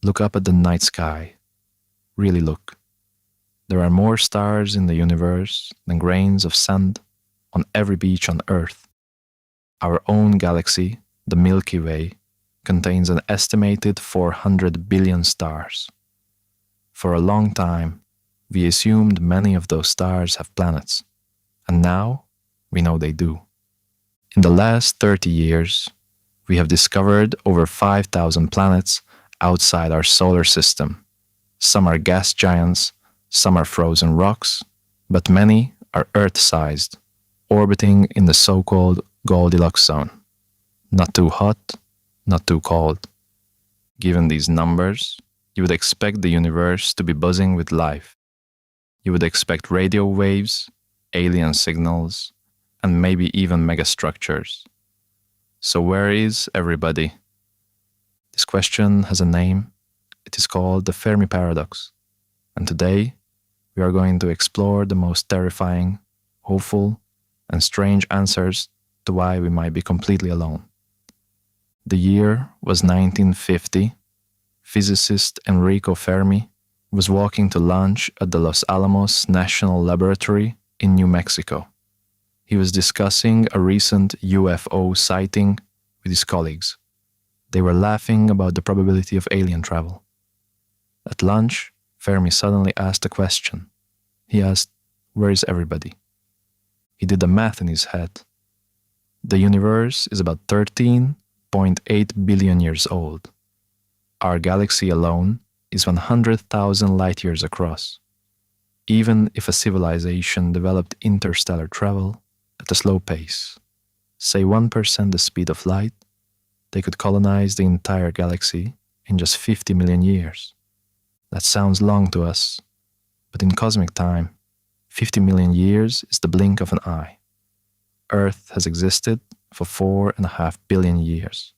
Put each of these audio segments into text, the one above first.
Look up at the night sky. Really look. There are more stars in the universe than grains of sand on every beach on Earth. Our own galaxy, the Milky Way, contains an estimated 400 billion stars. For a long time, we assumed many of those stars have planets, and now we know they do. In the last 30 years, we have discovered over 5,000 planets outside our solar system. Some are gas giants, some are frozen rocks, but many are Earth-sized, orbiting in the so-called Goldilocks zone. Not too hot, not too cold. Given these numbers, you would expect the universe to be buzzing with life. You would expect radio waves, alien signals, and maybe even megastructures. So where is everybody? This question has a name. It is called the Fermi Paradox. And today, we are going to explore the most terrifying, hopeful, and strange answers to why we might be completely alone. The year was 1950. Physicist Enrico Fermi was walking to lunch at the Los Alamos National Laboratory in New Mexico. He was discussing a recent UFO sighting with his colleagues. They were laughing about the probability of alien travel. At lunch, Fermi suddenly asked a question. He asked, "Where is everybody?" He did the math in his head. The universe is about 13.8 billion years old. Our galaxy alone is 100,000 light years across. Even if a civilization developed interstellar travel at a slow pace, say 1% the speed of light, they could colonize the entire galaxy in just 50 million years. That sounds long to us, but in cosmic time, 50 million years is the blink of an eye. Earth has existed for 4.5 billion years.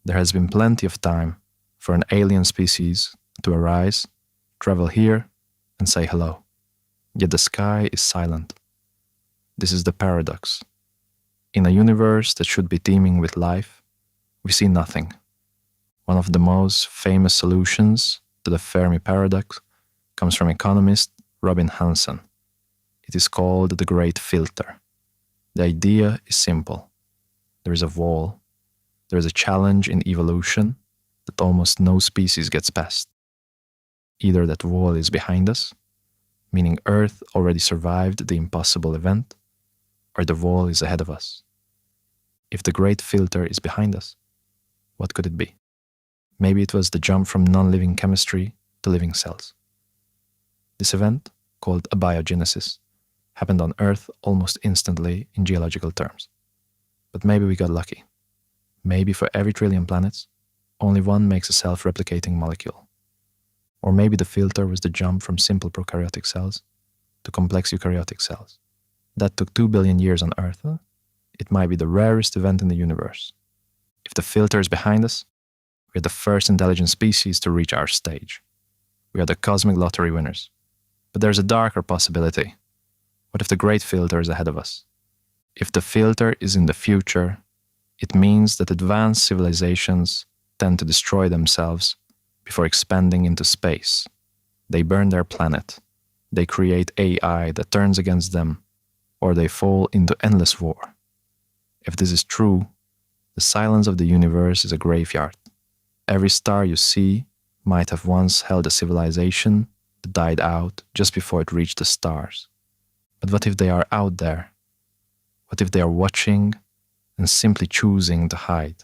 There has been plenty of time for an alien species to arise, travel here, and say hello. Yet the sky is silent. This is the paradox. In a universe that should be teeming with life, we see nothing. One of the most famous solutions to the Fermi Paradox comes from economist Robin Hanson. It is called the Great Filter. The idea is simple. There is a wall. There is a challenge in evolution that almost no species gets past. Either that wall is behind us, meaning Earth already survived the impossible event, or the wall is ahead of us. If the Great Filter is behind us, what could it be? Maybe it was the jump from non-living chemistry to living cells. This event, called abiogenesis, happened on Earth almost instantly in geological terms. But maybe we got lucky. Maybe for every trillion planets, only one makes a self-replicating molecule. Or maybe the filter was the jump from simple prokaryotic cells to complex eukaryotic cells. That took 2 billion years on Earth. It might be the rarest event in the universe. If the filter is behind us, we are the first intelligent species to reach our stage. We are the cosmic lottery winners. But there's a darker possibility. What if the Great Filter is ahead of us? If the filter is in the future, it means that advanced civilizations tend to destroy themselves before expanding into space. They burn their planet. They create AI that turns against them, or they fall into endless war. If this is true, the silence of the universe is a graveyard. Every star you see might have once held a civilization that died out just before it reached the stars. But what if they are out there? What if they are watching and simply choosing to hide?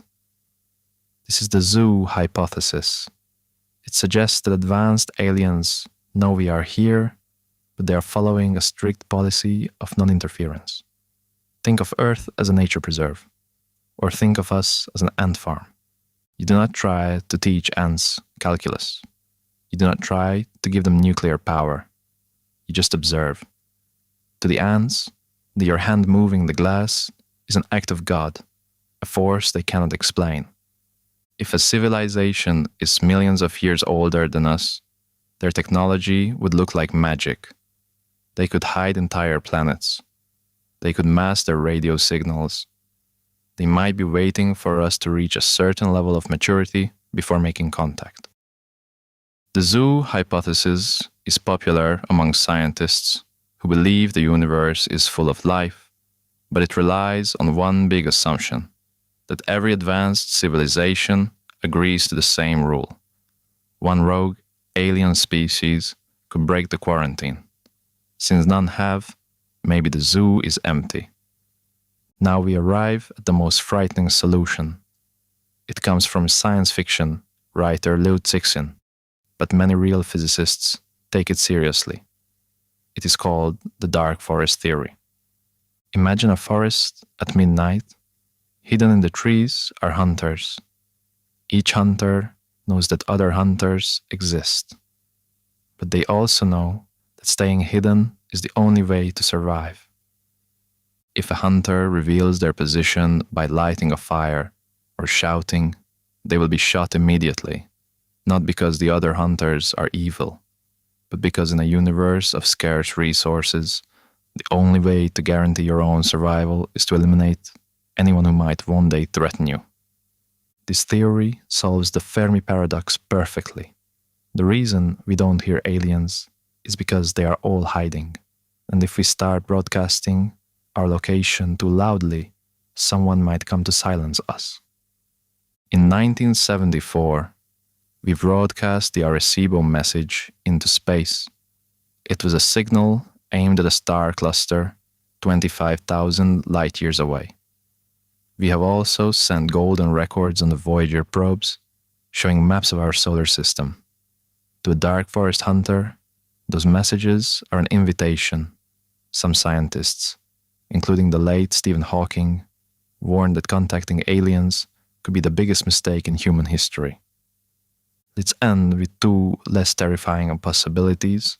This is the zoo hypothesis. It suggests that advanced aliens know we are here, but they are following a strict policy of non-interference. Think of Earth as a nature preserve, or think of us as an ant farm. You do not try to teach ants calculus. You do not try to give them nuclear power. You just observe. To the ants, your hand moving the glass is an act of God, a force they cannot explain. If a civilization is millions of years older than us, their technology would look like magic. They could hide entire planets. They could mask their radio signals. They might be waiting for us to reach a certain level of maturity before making contact. The zoo hypothesis is popular among scientists who believe the universe is full of life, but it relies on one big assumption, that every advanced civilization agrees to the same rule. One rogue alien species could break the quarantine. Since none have, maybe the zoo is empty. Now we arrive at the most frightening solution. It comes from science fiction writer Liu Cixin, but many real physicists take it seriously. It is called the dark forest theory. Imagine a forest at midnight. Hidden in the trees are hunters. Each hunter knows that other hunters exist, but they also know that staying hidden is the only way to survive. If a hunter reveals their position by lighting a fire or shouting, they will be shot immediately, not because the other hunters are evil, but because in a universe of scarce resources, the only way to guarantee your own survival is to eliminate anyone who might one day threaten you. This theory solves the Fermi Paradox perfectly. The reason we don't hear aliens is because they are all hiding, and if we start broadcasting our location too loudly, someone might come to silence us. In 1974, we broadcast the Arecibo message into space. It was a signal aimed at a star cluster 25,000 light-years away. We have also sent golden records on the Voyager probes, showing maps of our solar system. To a dark forest hunter, those messages are an invitation. Some scientists, including the late Stephen Hawking, warned that contacting aliens could be the biggest mistake in human history. Let's end with two less terrifying possibilities.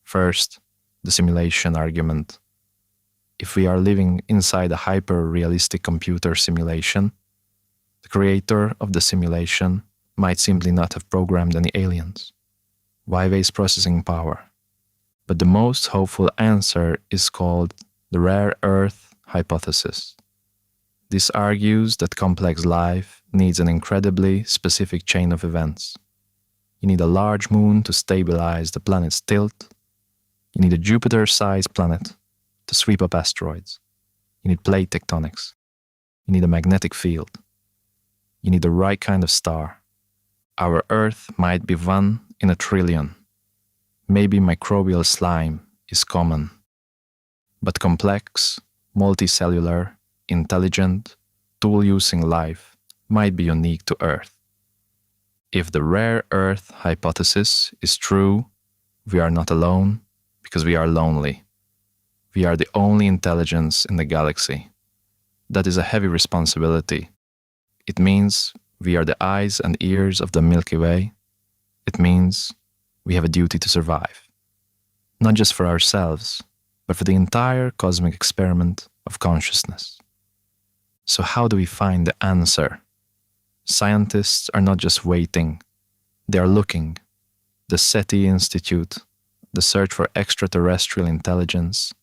First, the simulation argument. If we are living inside a hyper-realistic computer simulation, the creator of the simulation might simply not have programmed any aliens. Why waste processing power? But the most hopeful answer is called the rare earth hypothesis. This argues that complex life needs an incredibly specific chain of events. You need a large moon to stabilize the planet's tilt. You need a Jupiter-sized planet to sweep up asteroids. You need plate tectonics. You need a magnetic field. You need the right kind of star. Our Earth might be 1 in a trillion. Maybe microbial slime is common. But complex, multicellular, intelligent, tool-using life might be unique to Earth. If the rare Earth hypothesis is true, we are not alone because we are lonely. We are the only intelligence in the galaxy. That is a heavy responsibility. It means we are the eyes and ears of the Milky Way. It means we have a duty to survive. Not just for ourselves, but for the entire cosmic experiment of consciousness. So how do we find the answer? Scientists are not just waiting. They are looking. The SETI Institute, the search for extraterrestrial intelligence,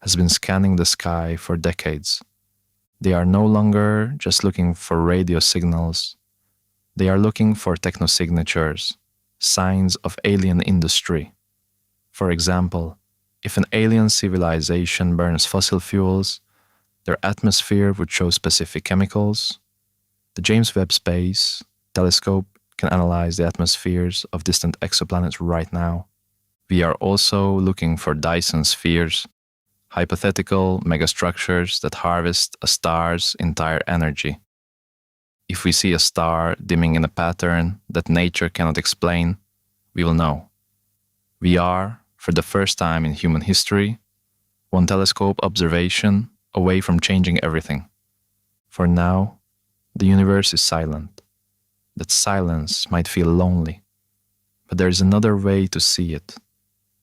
has been scanning the sky for decades. They are no longer just looking for radio signals. They are looking for technosignatures, signs of alien industry. For example, if an alien civilization burns fossil fuels, their atmosphere would show specific chemicals. The James Webb Space Telescope can analyze the atmospheres of distant exoplanets right now. We are also looking for Dyson spheres, hypothetical megastructures that harvest a star's entire energy. If we see a star dimming in a pattern that nature cannot explain, we will know. We are, for the first time in human history, one telescope observation away from changing everything. For now, the universe is silent. That silence might feel lonely, but there is another way to see it.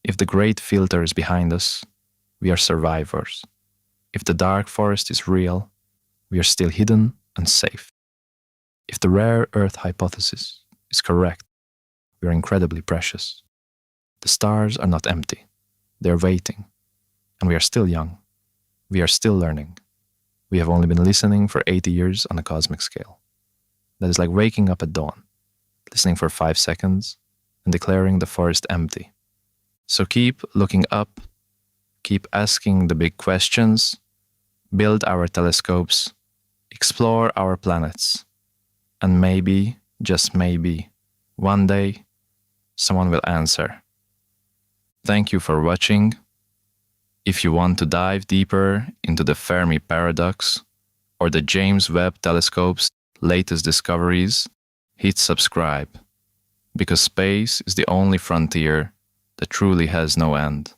If the great filter is behind us, we are survivors. If the dark forest is real, we are still hidden and safe. If the rare Earth hypothesis is correct, we are incredibly precious. The stars are not empty. They are waiting. And we are still young. We are still learning. We have only been listening for 80 years on a cosmic scale. That is like waking up at dawn, listening for 5 seconds, and declaring the forest empty. So keep looking up, keep asking the big questions, build our telescopes, explore our planets, and maybe, just maybe, one day, someone will answer. Thank you for watching. If you want to dive deeper into the Fermi Paradox or the James Webb Telescope's latest discoveries, hit subscribe, because space is the only frontier that truly has no end.